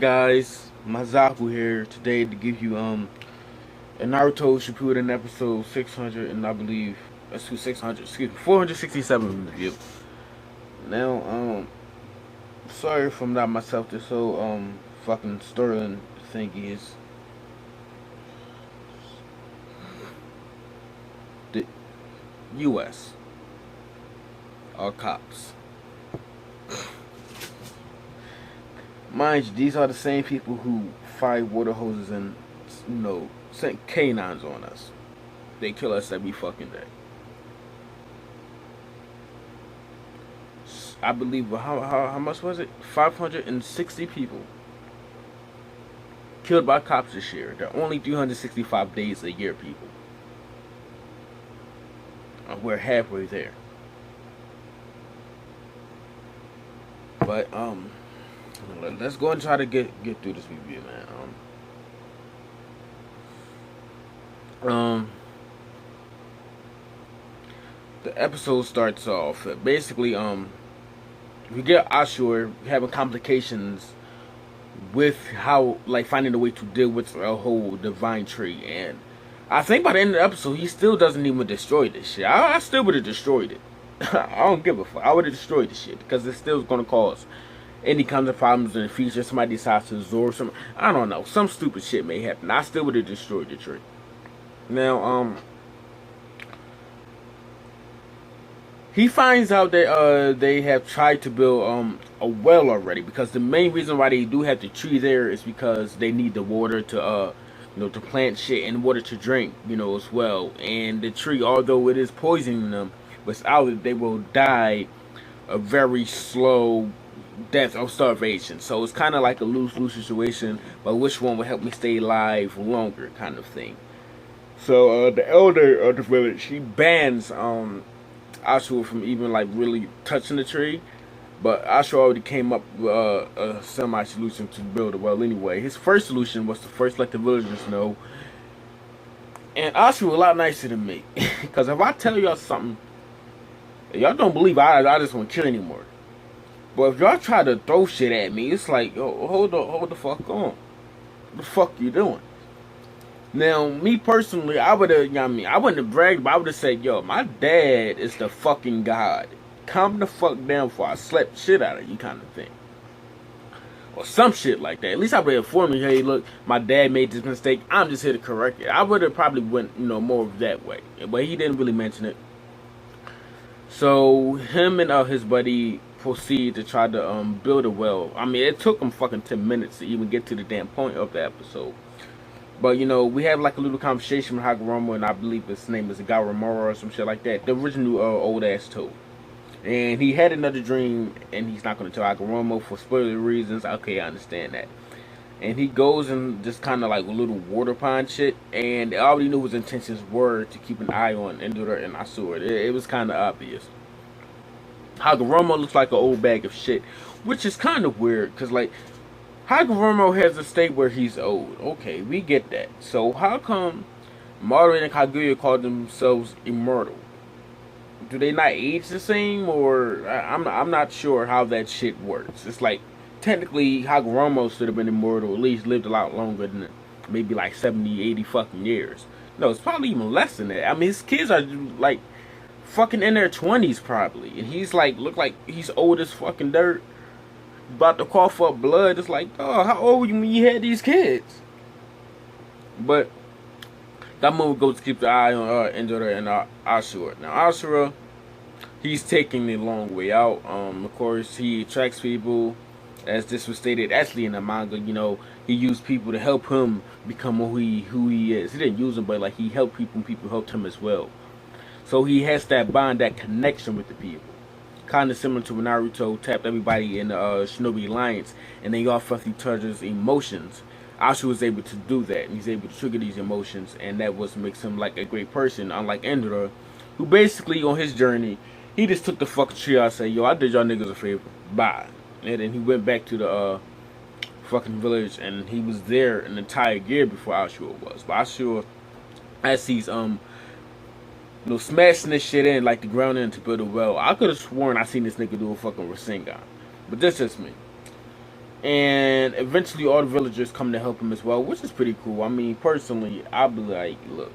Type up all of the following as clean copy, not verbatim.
Guys, Mazaku here today to give you a Naruto Shippuden episode 600 and I believe that's 600, excuse me, 467 review. Now sorry if I'm not myself. This whole fucking Sterling thingy is the US are cops. Mind you, these are the same people who fired water hoses and, sent canines on us. They kill us every fucking day. I believe, how much was it? 560 people killed by cops this year. There are only 365 days a year, people. We're halfway there. But, let's go and try to get through this review, man. The episode starts off basically we get Ashura having complications with how, like, finding a way to deal with a whole divine tree, and I think by the end of the episode he still doesn't even destroy this shit. I still would have destroyed it. I don't give a fuck. I would have destroyed the shit because it's still gonna cause any kinds of problems in the future. Somebody decides to absorb some, I don't know, some stupid shit may happen. I still would have destroyed the tree. Now, he finds out that they have tried to build a well already, because the main reason why they do have the tree there is because they need the water to to plant shit and water to drink, as well. And the tree, although it is poisoning them, without it they will die a very slow death of starvation. So it's kind of like a lose-lose situation, but which one would help me stay alive longer, kind of thing. So the elder of the village, he bans Ashura from even like really touching the tree, but Ashura already came up with a semi-solution to build a well anyway. His first solution was to first let the villagers know, and Ashura a lot nicer than me, because if I tell y'all something, y'all don't believe I just won't kill anymore. But if y'all try to throw shit at me, it's like, yo, hold the fuck on. What the fuck you doing? Now, me personally, I would have, I wouldn't have bragged, but I would have said, yo, my dad is the fucking god. Calm the fuck down before I slap the shit out of you, kind of thing. Or some shit like that. At least I would have informed me, hey, look, my dad made this mistake. I'm just here to correct it. I would have probably went, more of that way. But he didn't really mention it. So, him and his buddy proceed to try to build a well. I mean, it took them fucking 10 minutes to even get to the damn point of the episode. But, we have like a little conversation with Hagoromo, and I believe his name is Garamora or some shit like that. The original old ass toad. And he had another dream, and he's not going to tell Hagoromo for spoiler reasons. Okay, I understand that. And he goes and just kind of like a little water pond shit, and I already knew his intentions were to keep an eye on Endura and Asura. It was kind of obvious. Hagoromo looks like an old bag of shit, which is kind of weird, because like, Hagoromo has a state where he's old. Okay, we get that. So how come Madara and Kaguya call themselves immortal? Do they not age the same, or I'm not sure how that shit works. It's like, technically Hagoromo should have been immortal, at least lived a lot longer than maybe like 70, 80 fucking years. No, it's probably even less than that. I mean, his kids are like fucking in their 20s probably, and he's like, look like he's old as fucking dirt, about to cough up blood. It's like, oh, how old were you when you had these kids? But that movie goes to keep the eye on Endura and Ashura. Now Ashura, he's taking the long way out. Of course, he attracts people, as this was stated actually in the manga. He used people to help him become who he is. He didn't use them, but like, he helped people, and people helped him as well. So he has that bond, that connection with the people. Kind of similar to when Naruto tapped everybody in the Shinobi Alliance, and they all felt each other's emotions. Ashura was able to do that, and he's able to trigger these emotions, and that was makes him like a great person, unlike Endura, who basically on his journey, he just took the fucking tree out and said, yo, I did y'all niggas a favor, bye. And then he went back to the fucking village, and he was there an entire year before Ashura was. But Ashura, as he's smashing this shit in, like the ground in to build a well. I could have sworn I seen this nigga do a fucking Rasengan. But that's just me. And eventually all the villagers come to help him as well, which is pretty cool. I mean, personally, I'd be like, look,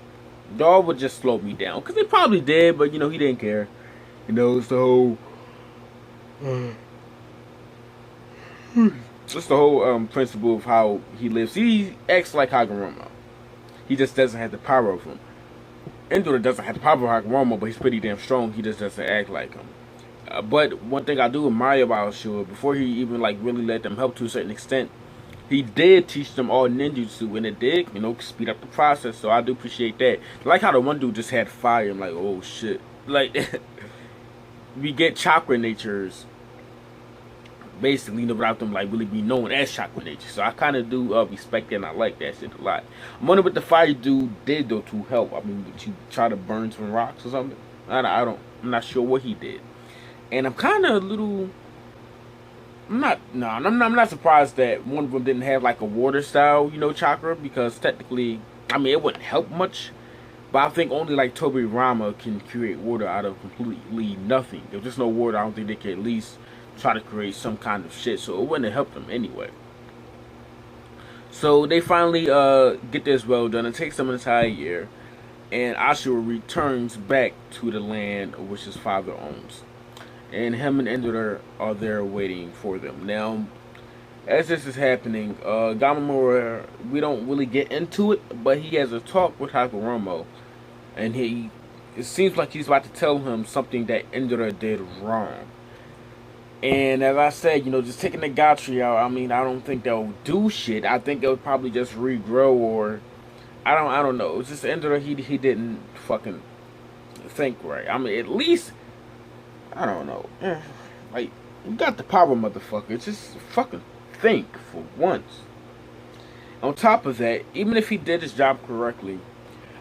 dog would just slow me down. Because they probably did, but, he didn't care. It's the whole... It's the whole principle of how he lives. He acts like Hagoromo. He just doesn't have the power of him. Endor doesn't have the power of Hagoromo, but he's pretty damn strong. He just doesn't act like him. But one thing I do admire about Ashura, before he even like really let them help to a certain extent, he did teach them all ninjutsu, and it did, speed up the process. So I do appreciate that. Like how the one dude just had fire. I'm like, oh shit. Like we get chakra natures, basically, without them like really be known as chakra nature. So I kind of do respect that, and I like that shit a lot. I'm wondering what the fire dude did though to help. I mean, did you try to burn some rocks or something? I'm not sure what he did. And I'm kind of a little. I'm not surprised that one of them didn't have like a water style, chakra, because technically, I mean, it wouldn't help much. But I think only like Toby Rama can create water out of completely nothing. If there's no water, I don't think they can at least try to create some kind of shit. So it wouldn't have helped them anyway. So they finally get this well done. It takes them an entire year, and Ashura returns back to the land which his father owns. And him and Endor are there waiting for them. Now, as this is happening, Gamamura, we don't really get into it, but he has a talk with Hagoromo, and it seems like he's about to tell him something that Endor did wrong. And as I said, just taking the Gatri out, I mean, I don't think they'll do shit. I think they'll probably just regrow, or I don't know. It's just Endor, he didn't fucking think right. I mean, at least, I don't know. Like, you got the power, motherfucker. Just fucking think for once. On top of that, even if he did his job correctly,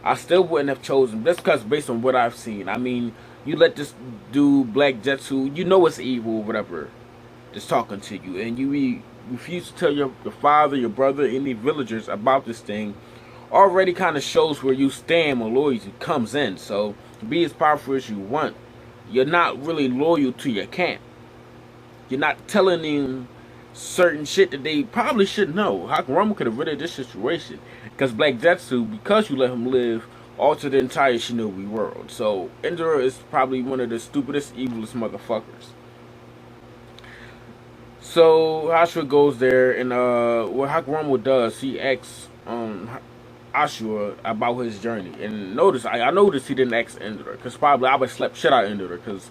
I still wouldn't have chosen. Just because based on what I've seen. I mean, you let this dude, Black Jetsu, it's evil or whatever, just talking to you. And you refuse to tell your father, your brother, any villagers about this thing. Already kind of shows where you stand when loyalty comes in. So, be as powerful as you want. You're not really loyal to your camp. You're not telling them certain shit that they probably should know. Hagoromo could have rid of this situation. Because Black Jetsu, because you let him live, altered the entire shinobi world. So, Endor is probably one of the stupidest, evilest motherfuckers. So, Ashura goes there, and what Hagoromo does, he asks Ashura about his journey. And notice, I noticed he didn't ask Endor, because probably I would slap shit out of Endor, because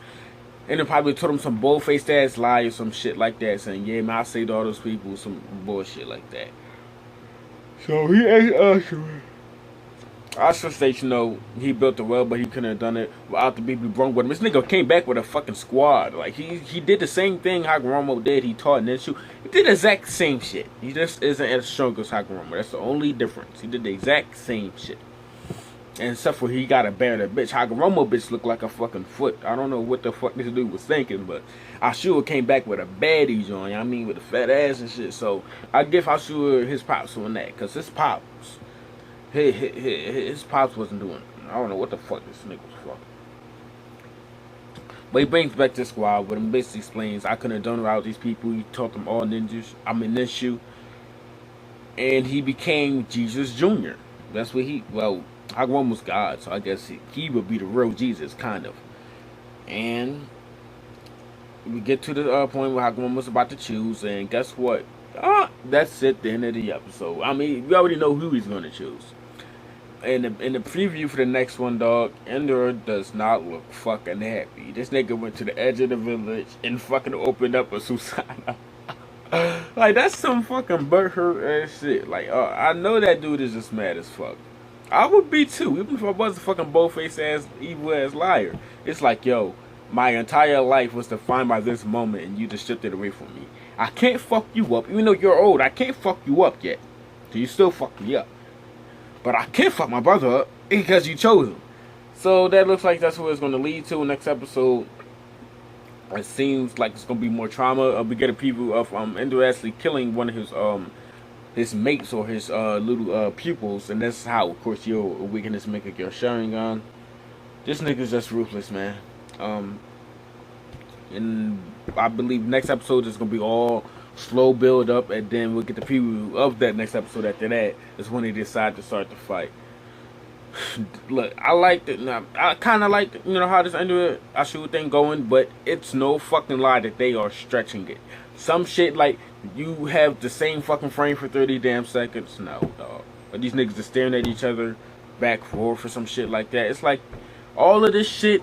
Endor probably told him some bull-faced ass lie or some shit like that, saying, yeah, man, I saved all those people, some bullshit like that. So he asked Ashura. Ashura states, he built the well, but he couldn't have done it without the people brung with him. This nigga came back with a fucking squad. Like, he did the same thing Hagoromo did. He taught Ninshu. He did the exact same shit. He just isn't as strong as Hagoromo. That's the only difference. He did the exact same shit. And except for he got to bear that bitch. Hagoromo bitch looked like a fucking foot. I don't know what the fuck this dude was thinking, but Ashura came back with a baddie joint. I mean, with a fat ass and shit. So, I give Ashura his props on that. Because his pops... His pops wasn't doing it. I don't know what the fuck this nigga was fucking. But he brings back this squad, but he basically explains, I couldn't have done without these people. He taught them all Ninshu. And he became Jesus Jr. That's what Hagoromo was God, so I guess he would be the real Jesus, kind of. And we get to the point where Hagoromo was about to choose, and guess what? That's it, the end of the episode. I mean, we already know who he's going to choose. In the preview for the next one, dog, Endor does not look fucking happy. This nigga went to the edge of the village and fucking opened up a Susanoo. Like, that's some fucking butthurt ass shit. Like, I know that dude is just mad as fuck. I would be too, even if I was a fucking bull-faced ass, evil ass liar. It's like, yo, my entire life was defined by this moment and you just stripped it away from me. I can't fuck you up, even though you're old. I can't fuck you up yet. So you still fuck me up. But I can't fuck my brother up because you chose him. So that looks like that's what it's going to lead to. Next episode, it seems like it's going to be more trauma. We get a preview of Endor actually killing one of his mates or his little pupils. And that's how, of course, your weakness make your Sharingan. This nigga's just ruthless, man. And I believe next episode is going to be all slow build up, and then we'll get the preview of that next episode. After that is when they decide to start the fight. Look, I liked it. I kind of liked, how this ended Ashura thing going, but it's no fucking lie that they are stretching it. Some shit like you have the same fucking frame for 30 damn seconds. No, dog. But these niggas are staring at each other back forward for some shit like that. It's like all of this shit.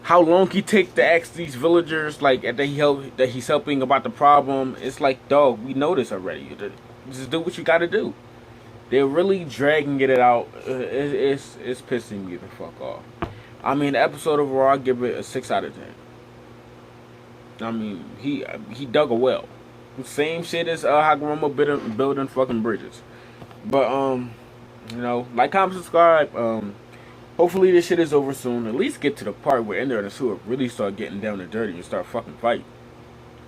How long he take to ask these villagers like that he's helping about the problem? It's like, dog, we know this already. Just do what you got to do. They're really dragging it out. It's pissing me the fuck off. I mean, the episode overall, I give it a 6 out of 10. I mean, he dug a well. Same shit as Hagoromo building fucking bridges. But like, comment, subscribe. Hopefully this shit is over soon. At least get to the part where Ender and Asura really start getting down and dirty and start fucking fighting.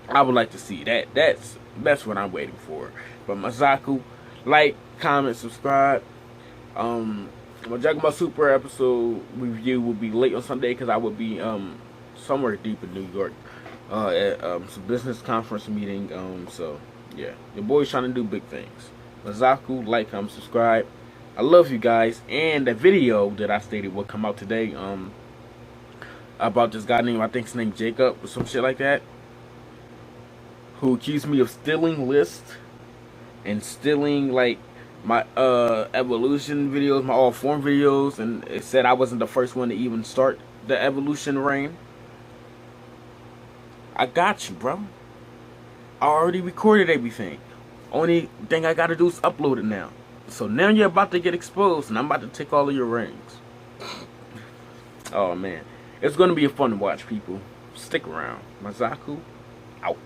I would like to see that. That's what I'm waiting for. But Mazaku, like, comment, subscribe. My Super episode review will be late on Sunday because I will be somewhere deep in New York at some business conference meeting. So yeah, your boy's trying to do big things. Mazaku, like, comment, subscribe. I love you guys, and the video that I stated will come out today about this guy named, I think his name Jacob or some shit like that, who accused me of stealing lists and stealing like my evolution videos, my all form videos, and it said I wasn't the first one to even start the evolution reign. I got you, bro. I already recorded everything. Only thing I gotta do is upload it now. So now you're about to get exposed, and I'm about to take all of your rings. Oh man, it's gonna be a fun watch, people. Stick around. Mazaku, out.